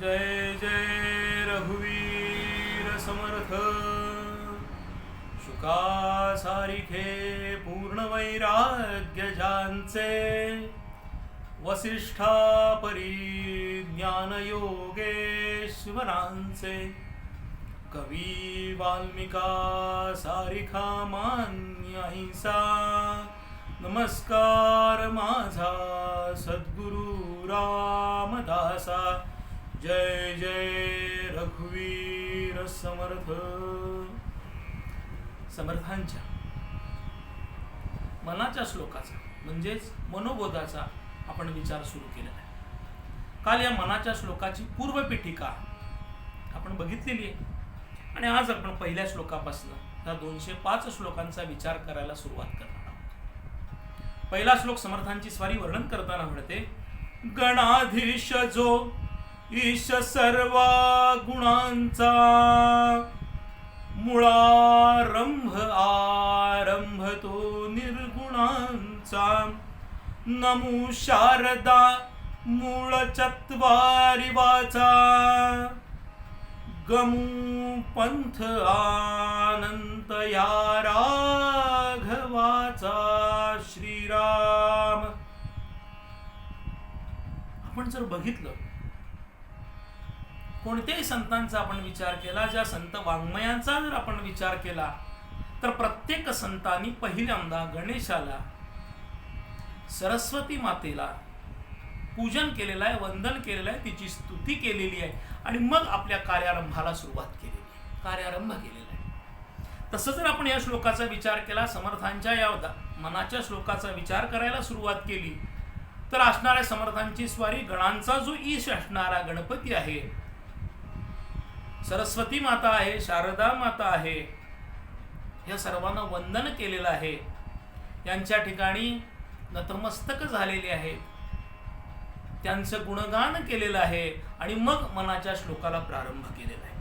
जय जय रघुवीर समर्थ। शुका सारिखे पूर्ण वैराग्य ज्यांचे, वसिष्ठा परी ज्ञान योगेश्वरांचे। कवी वाल्मिका सारिखा मान्य अहिंसा, नमस्कार माझा सद्गुरु रामदासा। जय जय रघुवीर समर्थ। समर्थांच्या मनाच्या श्लोकाचा म्हणजेच मनोबोधाचा आपण विचार सुरू केलेला आहे। काल या मनाच्या श्लोकाची पूर्वपीठिका आपण बघितलेली आहे आणि आज आपण पहिल्या श्लोकापासून त्या 205 श्लोकांचा विचार करायला सुरुवात करणार आहोत। पहिला श्लोक समर्थांची स्वारी वर्णन करताना म्हणते, गणाधीश जो ईश सर्व गुणांचा, मुळारंभ आरंभ तो निर्गुणांचा। नमो शारदा मूळ चत्वारी वाचा, गमू पंथ अनंत या राघवाचा। श्रीराम। आपण जर बघितलं कोणत्याही संतांचा आपण विचार केला, ज्या संत वाङ्मयांचा जर आपण विचार केला, तर प्रत्येक संतांनी पहिल्यांदा गणेशाला, सरस्वती मातेला पूजन केलेलं आहे, वंदन केलेलं आहे, तिची स्तुती केलेली आहे आणि मग आपल्या कार्यारंभाला सुरुवात केलेली आहे, कार्यारंभ केलेला आहे। तसं जर आपण या श्लोकाचा विचार केला, समर्थांच्या या मनाच्या श्लोकाचा विचार करायला सुरुवात केली, तर असणाऱ्या समर्थांची स्वारी गणांचा जो ईश असणारा गणपती आहे, सरस्वती माता आहे, शारदा माता आहे, या सर्वांना वंदन केलेलं आहे, यांच्या ठिकाणी नतमस्तक झालेले आहेत, त्यांचं गुणगान केलेलं आहे आणि मग मनाच्या श्लोकाला प्रारंभ केलेला आहे।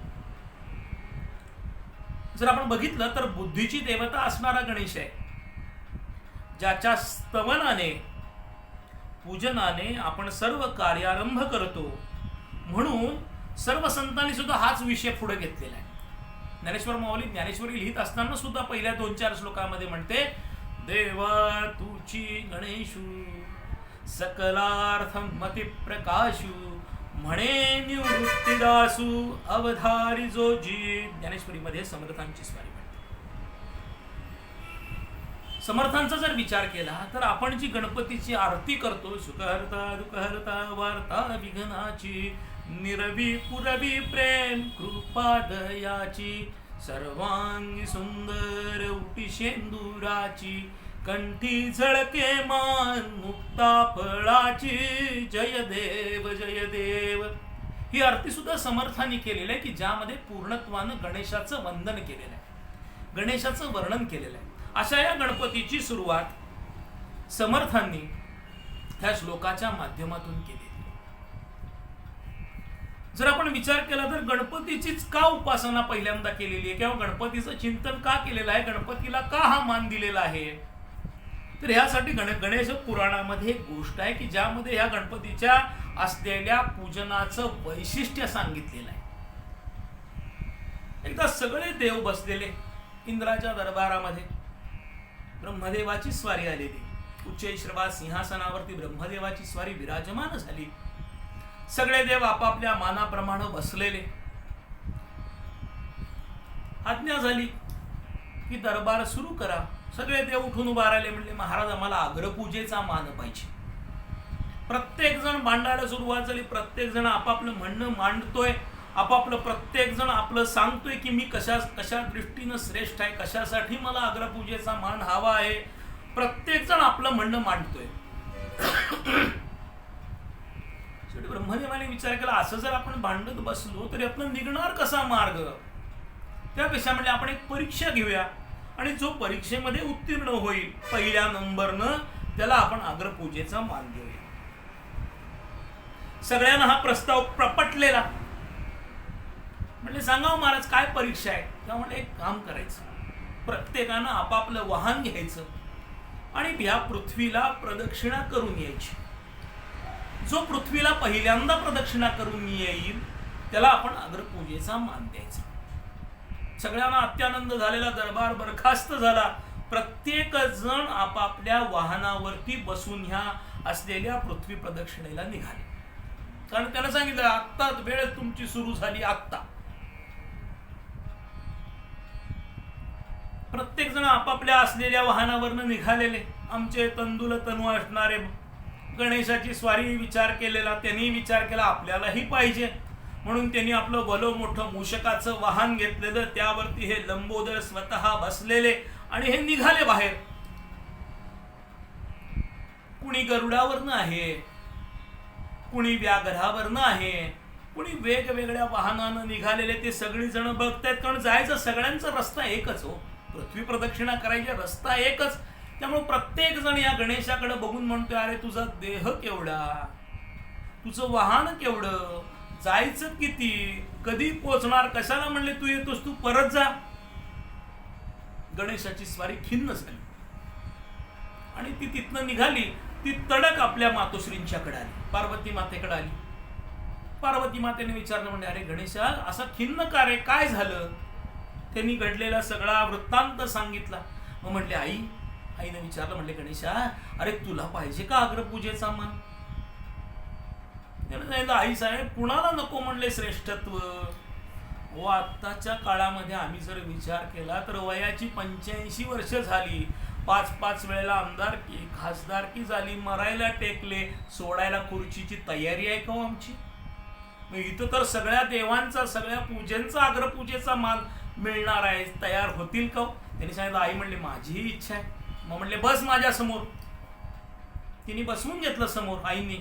जर आपण बघितलं तर बुद्धीची देवता असणारा गणेश आहे, ज्याच्या स्तवनाने, पूजनाने आपण सर्व कार्यारंभ करतो। म्हणून सर्व संतांनी सुद्धा हाच विषय पुढे घेतलेला आहे। ज्ञानेश्वर माऊली ज्ञानेश्वरी लिहित असताना सुद्धा पहिल्या 2-4 श्लोकामध्ये म्हणते, देवा तुची गणेशू सकलार्थ मती प्रकाशू, म्हणे निवृत्तीदासू अवधारी जो जी। ज्ञानेश्वरीमध्ये समर्थांची स्वारी म्हणते। समर्थांचा जर विचार केला तर आपण जी गणपतीची आरती करतो, सुखहर्ता दुःखहर्ता वार्ता विघ्नाची, निरवी पुरवी प्रेम कृपा दयाची, सर्वांगी सुंदर उटी शेंदुराची, कंठी झळके मान मुक्ता फळाची, जय देव जय देव। ही आरती सुद्धा समर्थांनी केलेली आहे की ज्यामध्ये पूर्णत्वानं गणेशाचं वंदन केलेलं आहे, गणेशाचं वर्णन केलेलं आहे। अशा या गणपतीची सुरुवात समर्थांनी ह्या श्लोकाच्या माध्यमातून केली। जर आपण विचार केला तर गणपतीचीच का उपासना पहिल्यांदा केलेली आहे किंवा गणपतीचं चिंतन का केलेलं आहे, गणपतीला का हा मान दिलेला आहे, तर ह्यासाठी गणेश पुराणामध्ये एक गोष्ट आहे की ज्यामध्ये ह्या गणपतीच्या असलेल्या पूजनाचं वैशिष्ट्य सांगितलेलं आहे। एकदा सगळे देव बसलेले इंद्राच्या दरबारामध्ये, ब्रह्मदेवाची स्वारी आलेली, उच्चैश्रवा सिंहासनावरती ब्रह्मदेवाची स्वारी विराजमान झाली। सगळे देव आपापल्या मानाप्रमाणे बसलेले। आज्ञा झाली की दरबार सुरू करा। सगळे देव उठून उभा राहिले, म्हणले महाराज आम्हाला अग्रपूजेचा मान पाहिजे। प्रत्येक जण मांडायला सुरुवात झाली, प्रत्येक जण आपापलं म्हणणं मांडतोय, आपापलं प्रत्येक जण आपलं सांगतोय की मी कशा दृष्टीनं श्रेष्ठ आहे, कशासाठी मला अग्रपूजेचा मान हवा आहे। प्रत्येक जण आपलं म्हणणं मांडतोय। ब्रह्मदेवाने विचार केला, असं जर आपण भांडत बसलो तरी आपण निघणार कसा मार्ग। त्यापेक्षा म्हणजे आपण एक परीक्षा घेऊया आणि जो परीक्षेमध्ये उत्तीर्ण होईल पहिल्या नंबरनं त्याला आपण अग्रपूजेचा मान देऊया। सगळ्यांना हा प्रस्ताव प्रपटलेला। म्हणजे सांगा महाराज काय परीक्षा आहे। त्यामुळे एक काम करायचं, प्रत्येकानं आपापलं वाहन घ्यायचं आणि या पृथ्वीला प्रदक्षिणा करून यायची। जो पृथ्वीला पहिल्यांदा प्रदक्षिणा करून येईल त्याला आपण अग्रपूजेचा मान द्यायचा. सगळ्यांना अत्यानंद झालेला, दरबार बरखास्त झाला. प्रत्येक जण आपापल्या वाहनावरती बसून ह्या असलेल्या पृथ्वी प्रदक्षिणेला निघाले. कारण त्याला सांगितलं आत्ताच वेळ तुमची सुरू झाली. आत्ता प्रत्येक जण आपापल्या असलेल्या वाहनावरनं निघालेले. आमचे तंदुल तनू असणारे गणेशाची स्वारी विचार केलेला, त्यांनी विचार केला आपल्यालाही पाहिजे, म्हणून त्यांनी आपलं भलं मोठं मूषकाचं वाहन घेतलेलं, त्यावरती हे लंबोदर स्वतः बसलेले आणि हे निघाले बाहेर. कुणी गरुडावरनं आहे, कुणी व्याघ्रावरनं आहे, कुणी वेगवेगळ्या वाहनानं निघालेले. ते सगळी जण बघतायत, कारण जायचं सगळ्यांचा रस्ता एकच हो, पृथ्वी प्रदक्षिणा करायचा रस्ता एकच. त्यामुळे प्रत्येक जण या गणेशाकडे बघून म्हणतोय अरे तुझा देह केवढा, तुझं वाहन केवढं, जायचं किती, कधी पोचणार, कशाला म्हणले तू येतोस, तू परत जा. गणेशाची स्वारी खिन्न झाली आणि ती तिथनं निघाली. ती तडक आपल्या मातोश्रींच्याकडे आली, पार्वती मातेकडे आली. पार्वती मातेने विचारलं, म्हणजे अरे गणेशा असा खिन्न का रे, काय झालं? त्यांनी घडलेला सगळा वृत्तांत सांगितला. मग म्हटले आईने विचारलं, म्हणले गणेशा अरे तुला पाहिजे का अग्रपूजेचा मान? त्याने सांगितलं आई साहेब कुणाला नको म्हणले श्रेष्ठत्व. व आत्ताच्या काळामध्ये आम्ही जर विचार केला तर वयाची 85 वर्ष झाली, 5-5 वेळेला आमदारकी खासदारकी झाली, मरायला टेकले, सोडायला खुर्चीची तयारी आहे का आमची? इथं तर सगळ्या देवांचा, सगळ्या पूजेंचा अग्रपूजेचा मान मिळणार आहे, तयार होतील का? त्यांनी सांगितलं आई म्हणले माझीही इच्छा आहे. मग म्हणले बस माझ्या समोर. तिने बसवून घेतलं समोर. आईने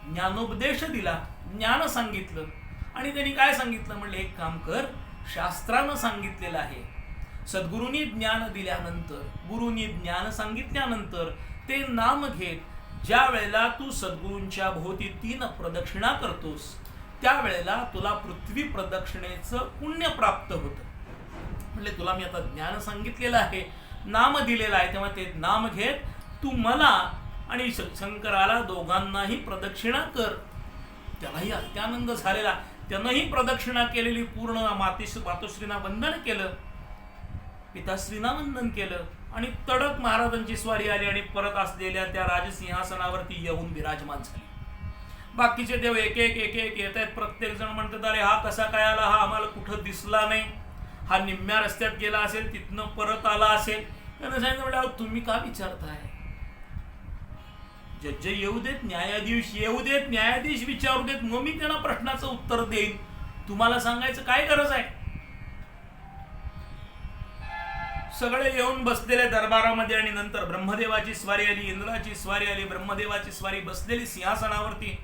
ज्ञानोपदेश दिला, ज्ञान सांगितलं. आणि त्यांनी काय सांगितलं, म्हणले एक काम कर, शास्त्रानं सांगितलेलं आहे, सद्गुरूंनी ज्ञान दिल्यानंतर, गुरुनी ज्ञान सांगितल्यानंतर ते नाम घेत ज्या वेळेला तू सद्गुरूंच्या भोवती 3 प्रदक्षिणा करतोस त्यावेळेला तुला पृथ्वी प्रदक्षिणेचं पुण्य प्राप्त होतं. म्हणजे तुला मी आता ज्ञान सांगितलेलं आहे, नाम दिलेलं आहे, तेव्हा ते नाम घेत तू मला आणि शंकराला दोघांनाही प्रदक्षिणा कर. त्यालाही अत्यानंद झालेला. त्यानंही प्रदक्षिणा केलेली पूर्ण मातोश्रींना वंदन केलं, पिताश्रींना वंदन केलं आणि तडक महाराजांची स्वारी आली आणि परत असलेल्या त्या राजसिंहासनावरती येऊन विराजमान झाली. बाकीचे देव एक एक येत आहेत. प्रत्येक जण म्हणतात अरे हा कसा काय आला, हा आम्हाला कुठं दिसला नाही, हा निम्म्या रस्त्यात गेला असेल, तिथनं परत आला असेल. त्यानं सांगितलं म्हणजे तुम्ही का विचारताय, जज येऊ देत, न्यायाधीश येऊ देत, न्यायाधीश विचारू देत, मग मी त्यांना प्रश्नाचं उत्तर देईन, तुम्हाला सांगायचं काय गरज आहे? सगळे येऊन बसलेले दरबारामध्ये आणि नंतर ब्रह्मदेवाची स्वारी आली, इंद्राची स्वारी आली. ब्रह्मदेवाची स्वारी बसलेली सिंहासनावरती.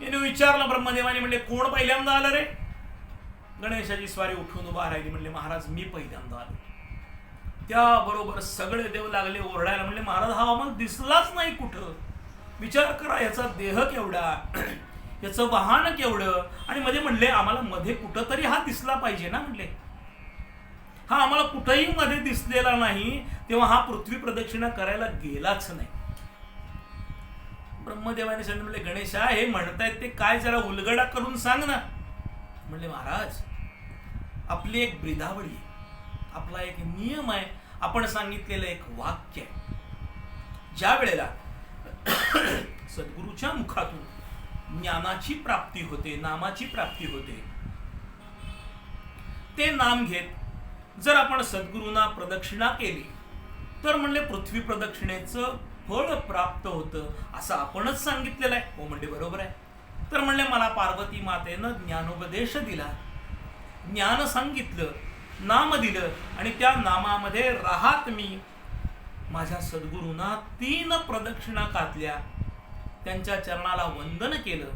याने विचारलं ब्रह्मदेवाने, म्हणले कोण पहिल्यांदा आलं रे? गणेशाची स्वारी उठून उभा राहिली. म्हणले महाराज मी पहिल्यांदा आलो. त्याबरोबर सगळे देव लागले ओरडायला. म्हणले महाराज हा आम्हाला दिसलाच नाही कुठं, विचार करा याचा देह केवढा, याचं वाहन केवढं. आणि मध्ये म्हणले आम्हाला मध्ये कुठं तरी हा दिसला पाहिजे ना. म्हणले हा आम्हाला कुठंही मध्ये दिसलेला नाही, तेव्हा हा पृथ्वी प्रदक्षिणा करायला गेलाच नाही. ब्रह्मदेवाने सांगितलं, म्हणले गणेशा हे म्हणतायत ते काय, जरा उलगडा करून सांग ना. म्हणले महाराज आपली एक ब्रीदावळी, आपला एक नियम आहे, आपण सांगितलेलं एक वाक्य आहे. ज्या वेळेला सद्गुरूच्या मुखातून ज्ञानाची प्राप्ती होते, नामाची प्राप्ती होते, ते नाम घेत जर आपण सद्गुरूंना प्रदक्षिणा केली तर म्हणले पृथ्वी प्रदक्षिणेचं फळ प्राप्त होतं, असं आपणच सांगितलेलं आहे. हो म्हणले बरोबर आहे. तर म्हणले मला पार्वती मातेनं ज्ञानोपदेश दिला, ज्ञान सांगितलं, नाम दिलं आणि त्या नामामध्ये राहत मी माझ्या सद्गुरूंना 3 प्रदक्षिणा घातल्या, त्यांच्या चरणाला वंदन केलं,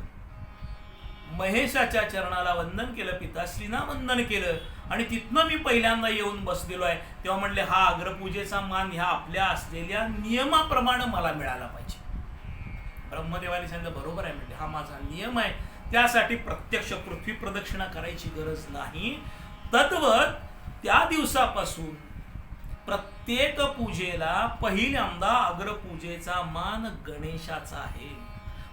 महेशाच्या चरणाला वंदन केलं, पिताश्रींना वंदन केलं आणि तिथनं मी पहिल्यांदा येऊन बसलेलो आहे. तेव्हा म्हणले हा अग्रपूजेचा मान ह्या आपल्या असलेल्या नियमाप्रमाणे मला मिळाला पाहिजे. ब्रह्मदेवाने सांगितलं बरोबर आहे. म्हणजे हा माझा नियम आहे, त्यासाठी प्रत्यक्ष पृथ्वी प्रदक्षिणा करायची गरज नाही. तद्वत त्या दिवसापासून प्रत्येक पूजेला पहिल्यांदा अग्रपूजेचा मान गणेशाचा आहे.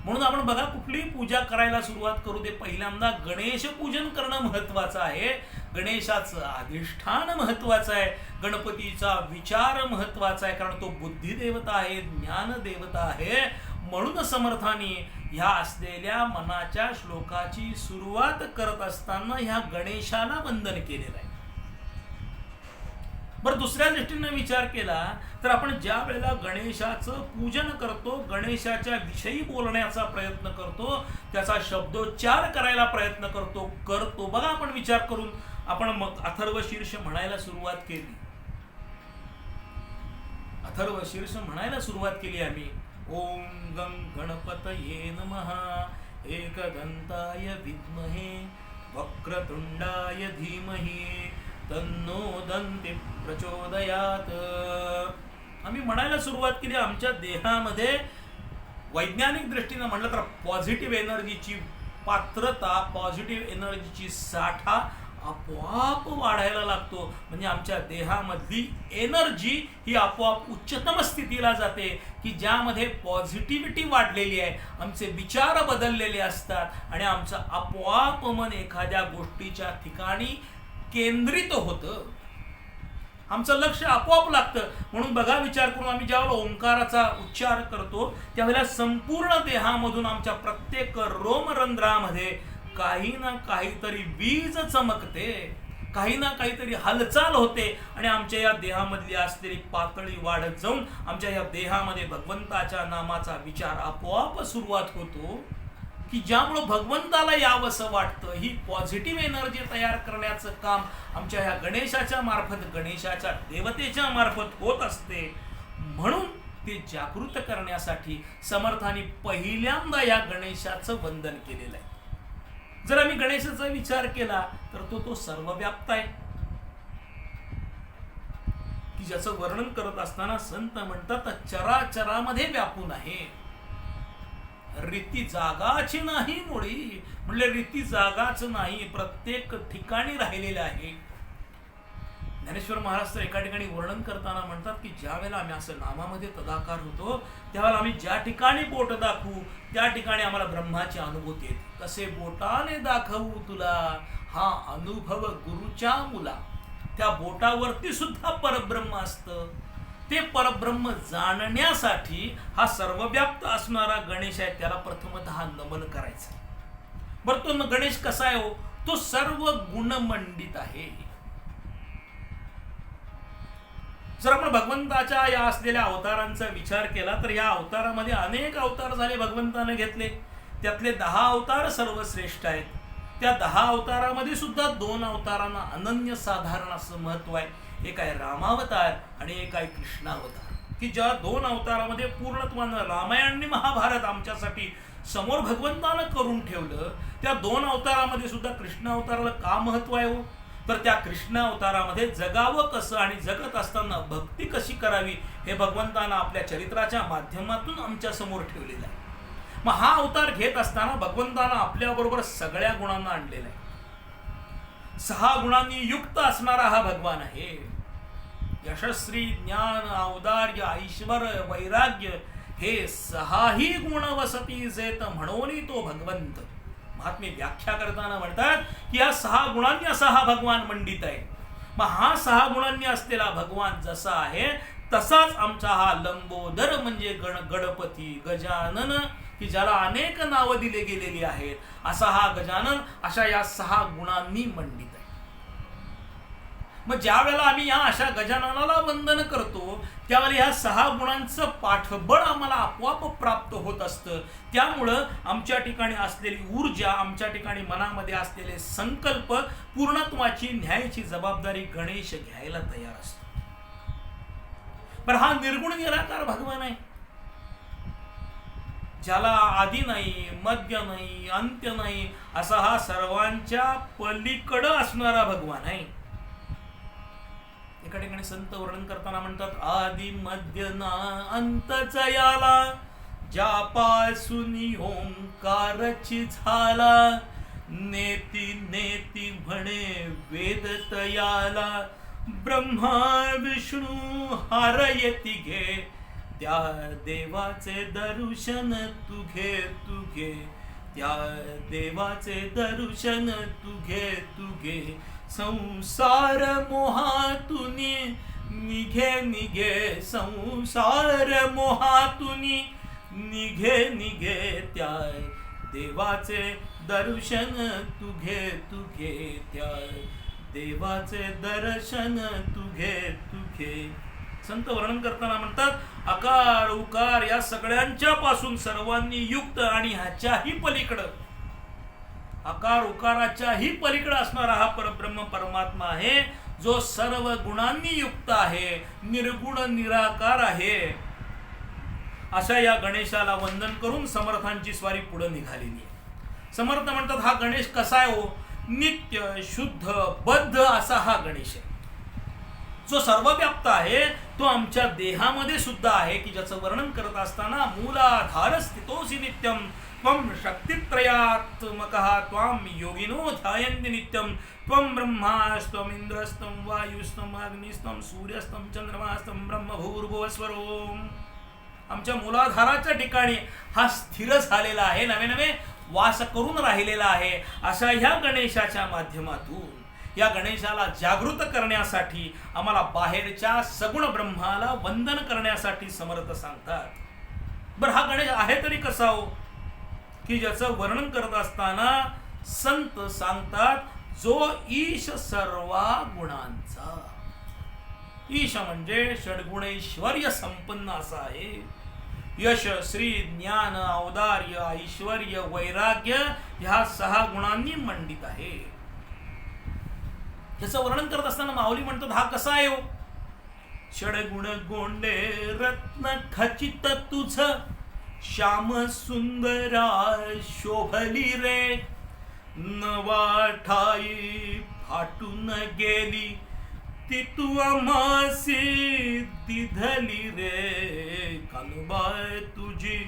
म्हणून आपण बघा, कुठलीही पूजा करायला सुरुवात करू दे, पहिल्यांदा गणेश पूजन करणं महत्वाचं आहे. गणेशाचं अधिष्ठान महत्वाचं आहे. गणपतीचा विचार महत्वाचा आहे, कारण तो बुद्धिदेवता आहे, ज्ञान देवता आहे. म्हणून समर्थांनी ह्या असलेल्या मनाच्या श्लोकाची सुरुवात करत असताना ह्या गणेशाला वंदन केलेलं आहे. बरं, दुसऱ्या दृष्टीने विचार केला तर आपण ज्या वेळेला गणेशाचं पूजन करतो, गणेशाच्या विषयी बोलण्याचा प्रयत्न करतो, त्याचा शब्दोच्चार करायला प्रयत्न करतो बघा, आपण विचार करून आपण मग अथर्वशीर्ष म्हणायला सुरुवात केली. अथर्वशीर्ष म्हणायला सुरुवात केली आम्ही. ओम गं गणपतये नमः, एकदंताय विद्महे वक्रतुंडाय धीमहि तन्नो दंती प्रचोदयात. आम्ही म्हणायला सुरुवात केली. आमच्या देहामध्ये वैज्ञानिक दृष्टीने म्हटलं तर पॉझिटिव्ह एनर्जीची पात्रता, पॉझिटिव्ह एनर्जीची साठा आपोआप वाढायला लागतो. म्हणजे आमच्या देहामधली एनर्जी ही आपोआप उच्चतम स्थितीला जाते, की ज्यामध्ये पॉझिटिव्हिटी वाढलेली आहे, आमचे विचार बदललेले असतात आणि आमचं आपोआप मन एखाद्या गोष्टीच्या ठिकाणी केंद्रित होतं. आमचं लक्ष आपोआप लागतं. म्हणून बघा, विचार करून आम्ही ज्यावेळेला ओंकाराचा उच्चार करतो त्यावेळेला संपूर्ण देहामधून आमच्या प्रत्येक रोमरंध्रामध्ये काही ना काहीतरी वीज चमकते, काही ना काहीतरी हालचाल होते आणि आमच्या या देहामधली असलेली पातळी वाढत जाऊन आमच्या या देहामध्ये भगवंताच्या नामाचा विचार आपोआप सुरुवात होतो, की ज्यामुळं भगवंताला यावंसं वाटतं. ही पॉझिटिव्ह एनर्जी तयार करण्याचं काम आमच्या ह्या गणेशाच्या मार्फत, गणेशाच्या देवतेच्या मार्फत होत असते. म्हणून ते जागृत करण्यासाठी समर्थांनी पहिल्यांदा या गणेशाचं वंदन केलेलं आहे. जर आम्ही गणेशाचा विचार केला तर तो सर्वव्याप्त आहे, की ज्याचं वर्णन करत असताना संत म्हणतात चराचरामध्ये व्यापून आहे. रीती जागाची नाही मुळी, म्हणजे रीती जागाच नाही, प्रत्येक ठिकाणी राहिलेलं आहे. ज्ञानेश्वर महाराज तर एका ठिकाणी वर्णन करताना म्हणतात की ज्या वेळेला आम्ही असं नामामध्ये तदाकार होतो त्यावेळेला आम्ही ज्या ठिकाणी बोट दाखवू त्या ठिकाणी आम्हाला ब्रह्माची अनुभूती येते. कसे बोटाने दाखवू तुला हा अनुभव गुरुच्या मुला. त्या बोटावरती सुद्धा परब्रह्म असतं. ते परब्रह्म जाणण्यासाठी हा सर्वव्याप्त असणारा गणेश आहे, त्याला प्रथमतः नमन करायचं. बरं, तो गणेश कसा आहे हो? तो सर्व गुणमंडित आहे. जर आपण भगवंताच्या या असलेल्या अवतारांचा विचार केला तर या अवतारामध्ये अनेक अवतार झाले भगवंताने घेतले. त्यातले 10 अवतार सर्वश्रेष्ठ आहेत. त्या 10 अवतारामध्ये सुद्धा 2 अवतारांना अनन्यसाधारण असं महत्व आहे. एक आहे रामावतार आणि एक आहे कृष्णावतार, की ज्या 2 अवतारामध्ये पूर्णत्वानं रामायण आणि महाभारत आमच्यासाठी समोर भगवंतानं करून ठेवलं. त्या 2 अवतारामध्ये सुद्धा कृष्ण अवताराला का महत्व आहे हो? तर त्या कृष्ण अवतारामध्ये जगावं कसं आणि जगत असताना भक्ती कशी करावी हे भगवंतानं आपल्या चरित्राच्या माध्यमातून आमच्या समोर ठेवलेलं आहे. मग हा अवतार घेत असताना भगवंतानं आपल्याबरोबर सगळ्या गुणांना आणलेला आहे. 6 गुणांनी युक्त असणारा हा भगवान आहे. यशस्वी, ज्ञान, औदार्य, ऐश्वर, वैराग्य हे 6ही गुण वसती जेत म्हणून तो भगवंत. महात्मे व्याख्या करताना म्हणतात की या 6 गुणांनी असा हा भगवान मंडित आहे. मग हा 6 गुणांनी असलेला भगवान जसा आहे तसाच आमचा हा लंबोदर म्हणजे गणपती गजानन, की ज्याला अनेक नावं दिले गेलेली आहेत, असा हा गजानन अशा या 6 गुणांनी मंडित आहे. मग ज्या वेळेला आम्ही या अशा गजाननाला वंदन करतो त्यावेळेला ह्या 6 गुणांचं पाठबळ आम्हाला आपोआप प्राप्त होत असतं. त्यामुळं आमच्या ठिकाणी असलेली ऊर्जा, आमच्या ठिकाणी मनामध्ये असलेले संकल्प पूर्णत्वाची न्यायाची जबाबदारी गणेश घ्यायला तयार असतो. पण हा निर्गुण निराकार भगवान आहे, ज्याला आदी नाही, मध्य नाही, अंत्य नाही, असा हा सर्वांच्या पलीकडं असणारा भगवान आहे. एका ठिकाणी संत वर्णन करताना म्हणतात आदि मध्य ना अंतच याला, ज्यापासून ओंकारची झाला, नेती नेती म्हणे वेद तयाला, ब्रह्मा विष्णू हार येती घे, त्या देवाचे दर्शन तू घे तू घे, त्या देवाचे दर्शन तू घे, संसार मोहातून निघे निघे, संसार मोहातून निघे, त्या देवाचे दर्शन तू घे, त्या देवाचे दर्शन तू घे. संत वर्णन करताना म्हणतात आकार उकार या सगळ्यांच्या पासून सर्वांनी युक्त आणि ह्याच्याही पलीकडं, आकार उकाराच्याही पलीकडे असणारा हा परब्रह्म परमात्मा आहे, जो सर्व गुणांनी युक्त आहे, निर्गुण निराकार आहे. अशा या गणेशाला वंदन करून समर्थांची स्वारी पुढे निघालेली आहे. समर्थ म्हणतात हा गणेश कसा आहे हो? नित्य शुद्ध बद्ध असा हा गणेश आहे, जो सर्वव्याप्त आहे. तो आमच्या देहामध्ये सुद्धा आहे, की ज्याचं वर्णन करत असताना मूलाधार स्थितोसी नित्यम त्वं शक्तित्रयात्मकः त्वां योगिनो ध्यायन्ति नित्यम त्वं ब्रह्मास्त्वं इंद्रस्त्वं वायुस्त्वं अग्निस्त्वं सूर्यस्त्वं चंद्रमास्त्वं ब्रह्मभूर्भुवस्वरोम. आमच्या मूलाधाराच्या ठिकाणी हा स्थिर झालेला आहे, नवे नवे वास करून राहिलेला आहे. अशा ह्या गणेशाच्या माध्यमातून या गणेशाला जागृत करण्यासाठी आम्हाला बाहेरच्या सगुण ब्रह्माला वंदन करण्यासाठी समर्थ सांगतात. बरं हा गणेश आहे तरी कसा हो? की ज्याचं वर्णन करत असताना संत सांगतात जो ईश सर्वा गुणांचा. ईश म्हणजे षड्गुणैश्वर्य संपन्न असा आहे. यश श्री ज्ञान औदार्य ऐश्वर्य वैराग्य ह्या 6 गुणांनी मंडित आहे. याचं वर्णन करत असताना माऊली म्हणतात हा कसा आहे हो? षडगुण गोंडे रत्न खचित तुझ श्याम सुंदरा शोभली रे, नवा ठाई फाटून गेली ती तू आम्हासी दिधली रे, कानुबाय तुझी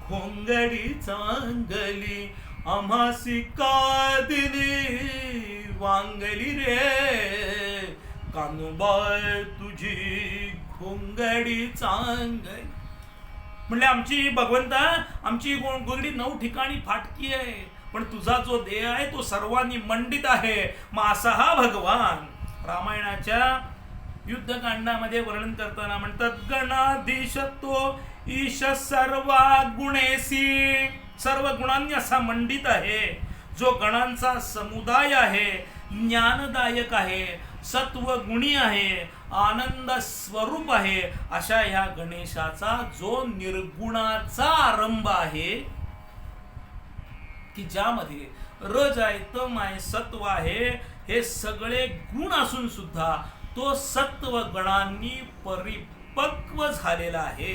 खोंगडी चांगली आम्हासी का दिली वांगली रे, कानुबाय तुझी खोंगडी चांगली. म्हणजे आमची भगवंता आमची गोंगडी 9 ठिकाणी फाटकी आहे, पण तुझा जो देह आहे तो सर्वांनी मंडित आहे. मग असा हा भगवान रामायणाच्या युद्धकांडामध्ये वर्णन करताना म्हणतात गणाधीश तो ईश सर्वा गुणेसी. सर्व गुणांनी असा मंडित आहे, जो गणांचा समुदाय आहे, ज्ञानदायक आहे, सत्व गुणी आहे, आनंद स्वरूप आहे. अशा ह्या गणेशाचा जो निर्गुणाचा आरंभ आहे, की ज्यामध्ये रज आहे तम आहे सत्व आहे, हे सगळे गुण असून सुद्धा तो सत्व गणांनी परिपक्व झालेला आहे,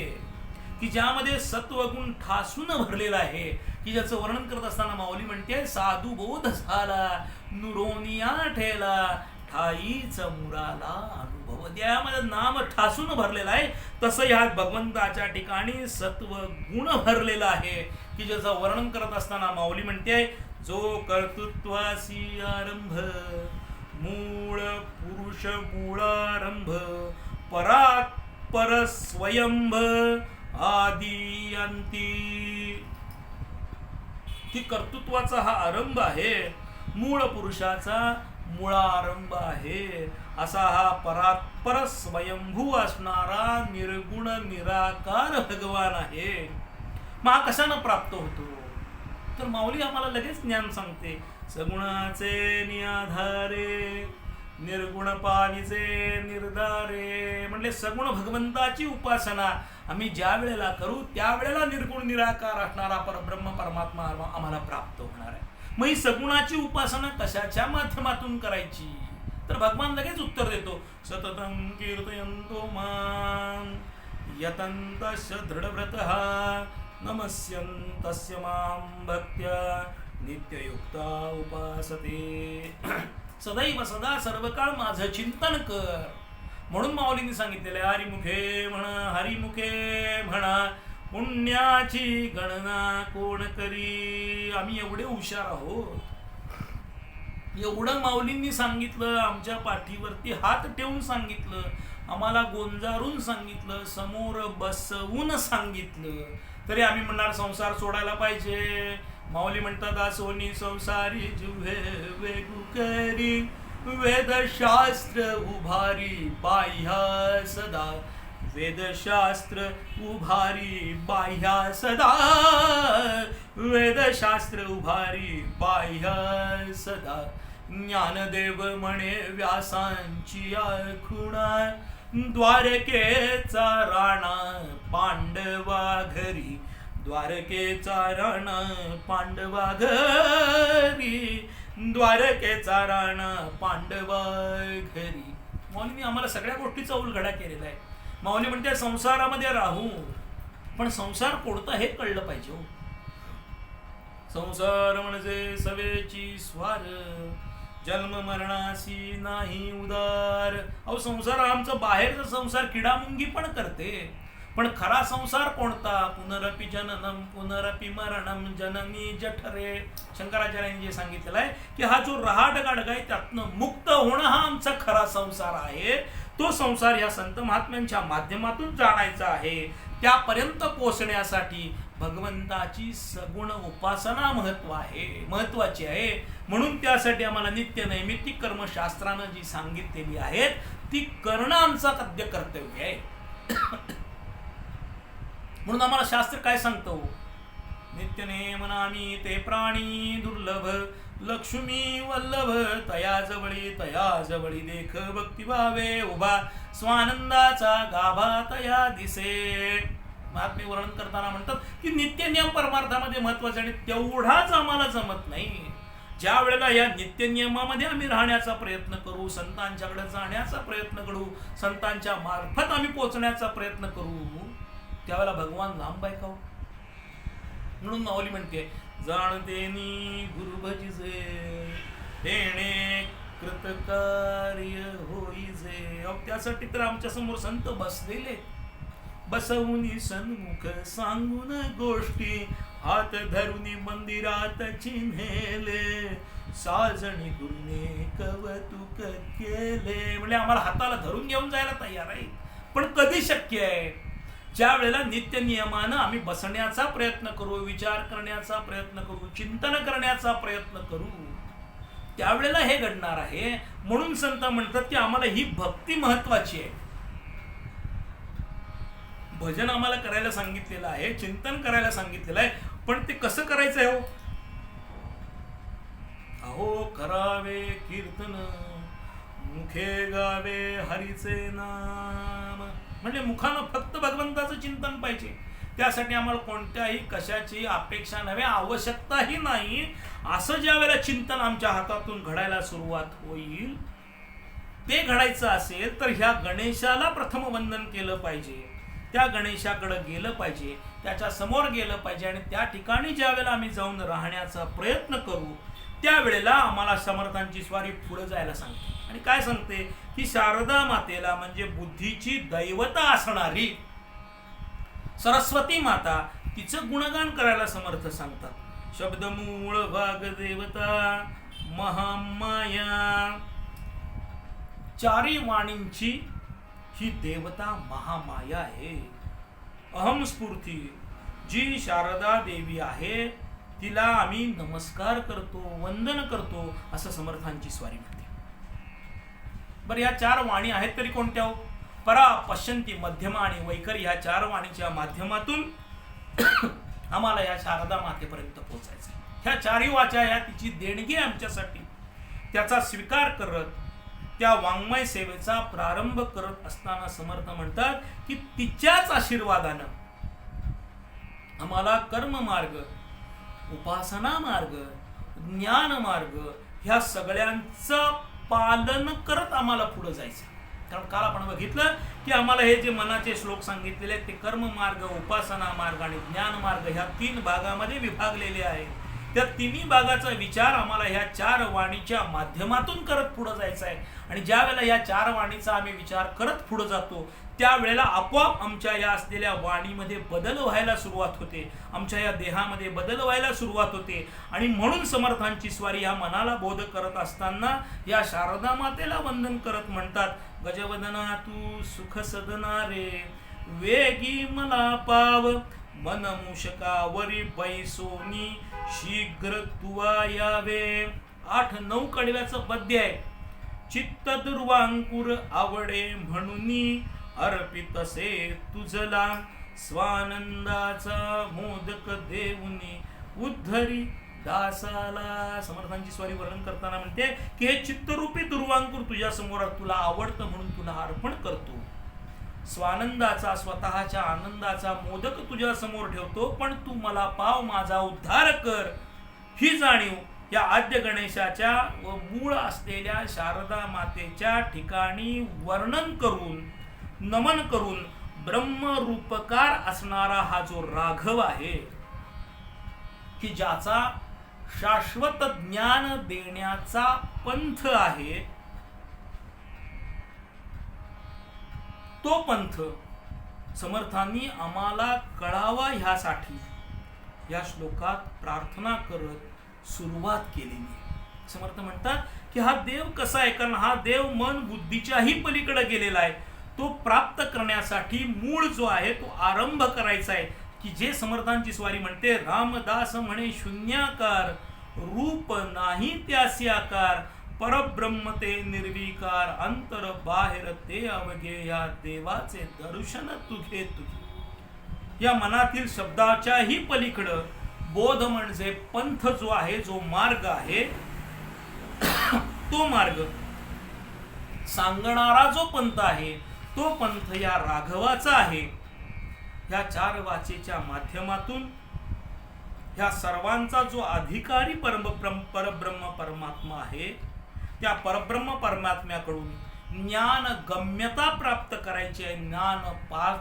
की ज्यामध्ये सत्वगुण ठासून भरलेला आहे. की ज्याचं वर्णन करत असताना माऊली म्हणते साधू बोध झाला नुरोनिया ठेला ठाईच मुराला अनुभव. त्यामध्ये नाम ठासून भरलेला आहे, तसं ह्या भगवंताच्या ठिकाणी सत्व गुण भरलेला आहे. की ज्याचं वर्णन करत असताना माऊली म्हणते जो कर्तृत्वासी आरंभ मूळ पुरुष मूळारंभ परात पर स्वयंभ आदि अंती. की कर्तृत्वाचा हा आरंभ आहे, मूळ पुरुषाचा मूळारंभ आहे, असा हा परात्पर स्वयंभू असणारा निर्गुण निराकार भगवान आहे. मग हा कशानं प्राप्त होतो? तर माऊली आम्हाला लगेच ज्ञान सांगते सगुणाचे निआधारे निर्गुण पाणीचे निर्धारे. म्हणजे सगुण भगवंताची उपासना आम्ही ज्या वेळेला करू त्यावेळेला निर्गुण निराकार असणारा परब्रह्म परमात्मा आम्हाला प्राप्त होणार आहे. मग ही सगुणाची उपासना कशाच्या माध्यमातून करायची? तर भगवान लगेच उत्तर देतो सततं कीर्तयन्तो मां यतन्तस्य दृढव्रतः नमस्यन्तस्य मां भक्त्या नित्ययुक्ता उपासते. सदैव सदा सर्वकाळ माझं चिंतन कर. म्हणून माऊलींनी सांगितलेलं हरिमुखे म्हणा हरिमुखे म्हणा पुण्याची गणना कोण करी. आम्ही एवढे हुशार आहोत एवढं माऊलींनी सांगितलं, आमच्या पाठीवरती हात ठेवून सांगितलं, आम्हाला गोंजारून सांगितलं, समोर बसवून सांगितलं, तरी आम्ही म्हणणार संसार सोडायला पाहिजे. माऊली म्हणतात, आसोनी संसारी जुहे वेगू करी, वेदशास्त्र उभारी बाह्या सदा, वेदशास्त्र उभारी बाह्या सदा, वेदशास्त्र उभारी बाह्या सदा. ज्ञानदेव म्हणे व्यासांची खुणा, द्वारकेचा राणा पांडवा घरी, द्वारकेचा राणा पांडवा घरी, द्वारकेचा राणा पांडवा घरी. माऊलींनी आम्हाला सगळ्या गोष्टीचा उलगडा केलेला आहे. माऊली म्हणते संसारामध्ये राहू, पण संसार कोणता हे कळलं पाहिजे. संसार म्हणजे सवेची स्वार, जन्म मरणाशी नाही उदार. अहो संसार आमचा बाहेरचा संसार किडामुंगी पण करते, पण खरा संसार कोणता? पुनरपि जननम पुनरपि मरणम जननी जठरे. शंकराचार्यांनी जे सांगितलेलं आहे की हा जो रहाट गाडगा आहे त्यातनं मुक्त होणं हा आमचा खरा संसार आहे. तो संसार या संत महात्म्यांच्या माध्यमातून जाणायचा आहे. त्यापर्यंत पोहोचण्यासाठी भगवंताची सगुण उपासना महत्वाची आहे. म्हणून त्यासाठी आम्हाला नित्य नैमित्तिक कर्मशास्त्रानं जी सांगितलेली आहेत ती करणं आमचा आद्य कर्तव्य आहे. म्हणून आम्हाला शास्त्र काय सांगतो? नित्य नेमनामी ते प्राणी दुर्लभ, लक्ष्मी वल्लभ तया जवळी देख भक्तिभावे उभा, स्वानंदाचा गाभा तया दिसे. महात्मे वर्णन करताना म्हणतात की नित्य नियम परमार्थामध्ये महत्वाचे आणि तेवढाच आम्हाला जमत नाही. ज्या वेळेला या नित्य नियमामध्ये आम्ही राहण्याचा प्रयत्न करू, संतांच्याकडे जाण्याचा प्रयत्न करू, संतांच्या मार्फत आम्ही पोहोचण्याचा प्रयत्न करू, त्यावेळेला भगवान लांब आहे का? म्हणून माऊली म्हणते जाणतेनी गुरु भजिजे, तेणे कृतकार्य होईजे. त्यासाठी तर आमच्या समोर संत बसलेले, बसवूनी सन्मुख सांगून गोष्टी, हात धरुनी मंदिरात चिन्हेले, साजणी गुरुने कवतुक केले. म्हणजे आम्हाला हाताला धरून घेऊन जायला तयार आहे. पण कधी शक्य आहे? ज्या वेळेला नित्य नियमानं आम्ही बसण्याचा प्रयत्न करू, विचार करण्याचा प्रयत्न करू, चिंतन करण्याचा प्रयत्न करू, त्यावेळेला हे घडणार आहे. म्हणून संत म्हणतात की आम्हाला ही भक्ती महत्वाची आहे. भजन आम्हाला करायला सांगितलेलं आहे, चिंतन करायला सांगितलेलं आहे, पण ते कसं करायचं आहे? अहो करावे कीर्तन, मुखे गावे हरीचे नाम. म्हणजे मुखानं फक्त भगवंताचं चिंतन पाहिजे. त्यासाठी आम्हाला कोणत्याही कशाची अपेक्षा नव्हे, आवश्यकताही नाही. असं ज्या वेळेला चिंतन आमच्या हातातून घडायला सुरुवात होईल, ते घडायचं असेल तर ह्या गणेशाला प्रथम वंदन केलं पाहिजे, त्या गणेशाकडे गेलं पाहिजे, त्याच्या समोर गेलं पाहिजे. आणि त्या ठिकाणी ज्या वेळेला आम्ही जाऊन राहण्याचा प्रयत्न करू, त्यावेळेला आम्हाला समर्थांची स्वारी पुढे जायला सांगते. आणि काय सांगते की शारदा मातेला म्हणजे बुद्धीची दैवता असणारी सरस्वती माता, तिचं गुणगान करायला समर्थ सांगतात. शब्दमूळ भाग देवता महामाया, चारी वाणींची ही देवता महामाया आहे. अहम स्फूर्ती जी शारदा देवी आहे तिला आम्ही नमस्कार करतो, वंदन करतो, असं समर्थांची स्वारी म्हणते. बरं, या चार वाणी आहेत तरी कोणत्या? परा, पश्यंती, मध्यमा आणि वैखरी ह्या चार वाणीच्या माध्यमातून आम्हाला या शारदा मातेपर्यंत पोहोचायचं. ह्या चारही वाचा या तिची देणगी आमच्यासाठी. त्याचा स्वीकार करत त्या वाङ्मय सेवेचा प्रारंभ करत असताना समर्थ म्हणतात की तिच्याच आशीर्वादानं आम्हाला कर्म मार्ग, उपासना मार्ग, ज्ञान मार्ग ह्या सगळ्यांचं पालन करत आम्हाला पुढे जायचं. कारण काल आपण बघितलं की आम्हाला हे जे मनाचे श्लोक सांगितलेले आहेत ते कर्म मार्ग, उपासना मार्ग आणि ज्ञान मार्ग ह्या तीन भागामध्ये विभागलेले आहेत. त्या तिन्ही भागाचा विचार आम्हाला ह्या 4 वाणीच्या माध्यमातून करत पुढे जायचा आहे. आणि ज्या वेळेला या 4 वाणीचा आम्ही विचार करत पुढे जातो त्यावेळेला आपोआप आमच्या या असलेल्या वाणीमध्ये बदल व्हायला सुरुवात होते, आमच्या या देहामध्ये बदल व्हायला सुरुवात होते. आणि म्हणून समर्थांची स्वारी या मनाला बोध करत असताना या शारदा मातेला वंदन करत म्हणतात, गजवदना तू सुख सदना रे, वेगी मला पाव, मन मूषकावरी बैसोनी शीघ्र तुवा यावे. 8-9 कडव्याचं पद्य आहे. चित्त दुर्वांकुर आवडे म्हणून अर्पितसे तुझला, स्वानंदाचा मोदक देऊनी उद्धरी दासाला. समर्थांची स्वारी वर्णन करताना म्हणते की हे चित्तरूपी दुर्वांकुर तुझ्या समोर तुला आवडतं म्हणून तुला अर्पण करतो. स्वानंदाचा स्वतःच्या आनंदाचा मोदक तुझ्या समोर ठेवतो, पण तू मला पाव, माझा उद्धार कर. ही जाणीव या आद्य गणेशाच्या व मूळ असलेल्या शारदा मातेच्या ठिकाणी वर्णन करून नमन करून ब्रह्मरूपकार असणारा हा जो राघव आहे की ज्याचा शाश्वत ज्ञान देण्याचा पंथ आहे, तो पंथ समर्थांनी आम्हाला कळावा ह्यासाठी या श्लोकात प्रार्थना करत सुरुवात केलेली. समर्थ म्हणतात की हा देव कसा आहे, कारण हा देव मन बुद्धीच्याही पलीकडे गेलेला आहे. तो प्राप्त करण्यासाठी मूळ जो आहे तो आरंभ करायचा आहे, की जे समर्थांची स्वारी म्हणते, रामदास म्हणे शून्याकार, रूप नाही त्यासी आकार, परब्रह्म ते निर्विकार, अंतर बाहेर ते अवघे, या देवाचे दर्शन तुघे तुझे. या मनातील शब्दाच्याही पलीकडं बोध म्हणजे पंथ जो आहे, जो मार्ग आहे, तो मार्ग सांगणारा जो पंथ आहे तो पंथ या राघवाचा आहे. ह्या 4 वाचेच्या माध्यमातून ह्या सर्वांचा जो अधिकारी परब्रह्म परमात्मा आहे, त्या परब्रह्म परमात्म्याकडून ज्ञान गम्यता प्राप्त करायची आहे, ज्ञान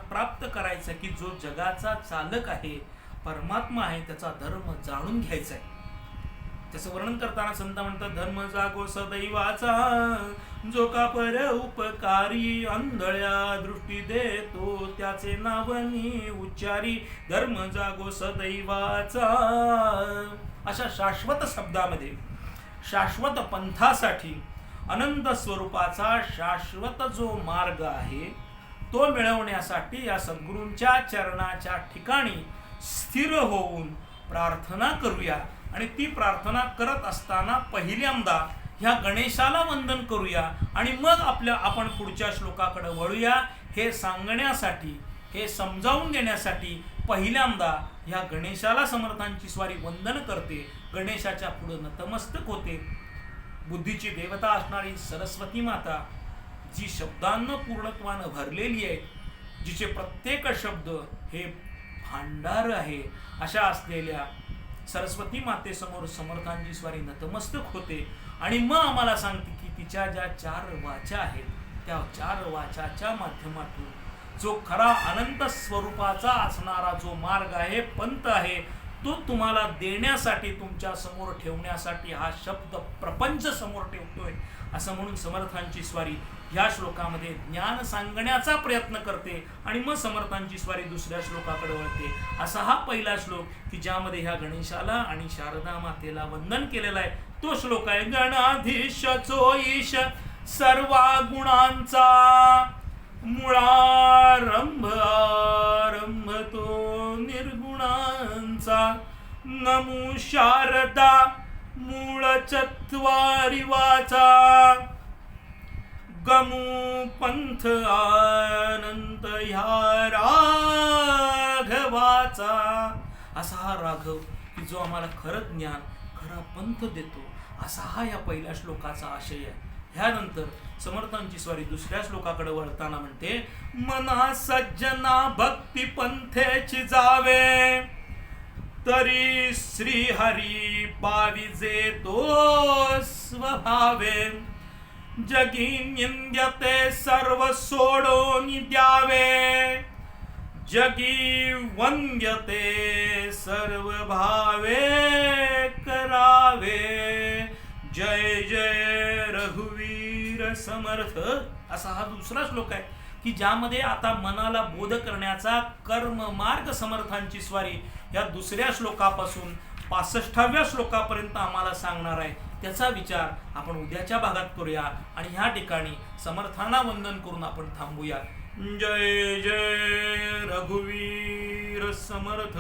प्राप्त करायचं की जो जगाचा चालक आहे, परमात्मा आहे, त्याचा धर्म जाणून घ्यायचा आहे. त्याचं वर्णन करताना संत म्हणतात, धर्म जागो सदैवाचा, जो का पर उपकारी, आंधळ्या दृष्टी देतो त्याचे नावनी उच्चारी, धर्म जागो सदैवाचा. अशा शाश्वत शब्दामध्ये शाश्वत पंथासाठी अनंत स्वरूपाचा शाश्वत जो मार्ग आहे तो मिळवण्यासाठी या सद्गुरूंच्या चरणाच्या ठिकाणी स्थिर होऊन प्रार्थना करूया. आणि ती प्रार्थना करत असताना पहिल्यांदा ह्या गणेशाला वंदन करूया आणि मग आपण पुढच्या श्लोकाकडे वळूया. हे सांगण्यासाठी, हे समजावून देण्यासाठी पहिल्यांदा ह्या गणेशाला समर्थांची स्वारी वंदन करते, गणेशाच्या पुढे नतमस्तक होते. बुद्धीची देवता असणारी सरस्वती माता, जी शब्दांना पूर्णत्वानं भरलेली आहे, जिचे प्रत्येक शब्द हे भांडार आहे, अशा असलेल्या सरस्वती मातेसमोर समर्थांची स्वारी नतमस्तक होते. आणि मग आम्हाला सांगते की तिच्या ज्या 4 वाचा आहेत त्या 4 वाचाच्या माध्यमातून जो खरा अनंत स्वरूपाचा असणारा जो मार्ग आहे, पंथ आहे, तो तुम्हाला देण्यासाठी, तुमच्या समोर ठेवण्यासाठी हा शब्द प्रपंच समोर ठेवतोय, असं म्हणून समर्थांची स्वारी ह्या श्लोकामध्ये ज्ञान सांगण्याचा प्रयत्न करते. आणि मग समर्थांची स्वारी दुसऱ्या श्लोकाकडे वळते. असा हा पहिला श्लोक की ज्यामध्ये ह्या गणेशाला आणि शारदा मातेला वंदन केलेला आहे, तो श्लोक आहे. गणाधीश जो ईश सर्वा गुणांचा, मुळारंभ आरंभ तो निर्गुणांचा, नमो शारदा मूळ चत्वारी वाचा, गमू पंथ अनंत ह्या राघवाचा. असा हा राघव की जो आम्हाला खरं ज्ञान, खरा पंथ देतो, असा हा या पहिल्या श्लोकाचा आशय आहे. ह्यानंतर समर्थांची स्वारी दुसऱ्या श्लोकाकडे वळताना म्हणते, मना सज्जना भक्ती पंथेची जावे, तरी श्री हरी पाविजे तो स्वभावे, जगी निंद्यते सर्व सोडून द्यावे, जगी वंद्यते सर्व भावे जय जय रघुवीर समर्थ असा हा दुसरा श्लोक आहे की ज्यामध्ये आता मनाला बोध करण्याचा कर्म मार्ग समर्थांची स्वारी या दुसऱ्या श्लोकापासून 65व्या श्लोकापर्यंत आम्हाला सांगणार आहे. त्याचा विचार आपण उद्याच्या भागात करूया आणि ह्या ठिकाणी समर्थांना वंदन करून आपण थांबूया. जय जय रघुवीर समर्थ.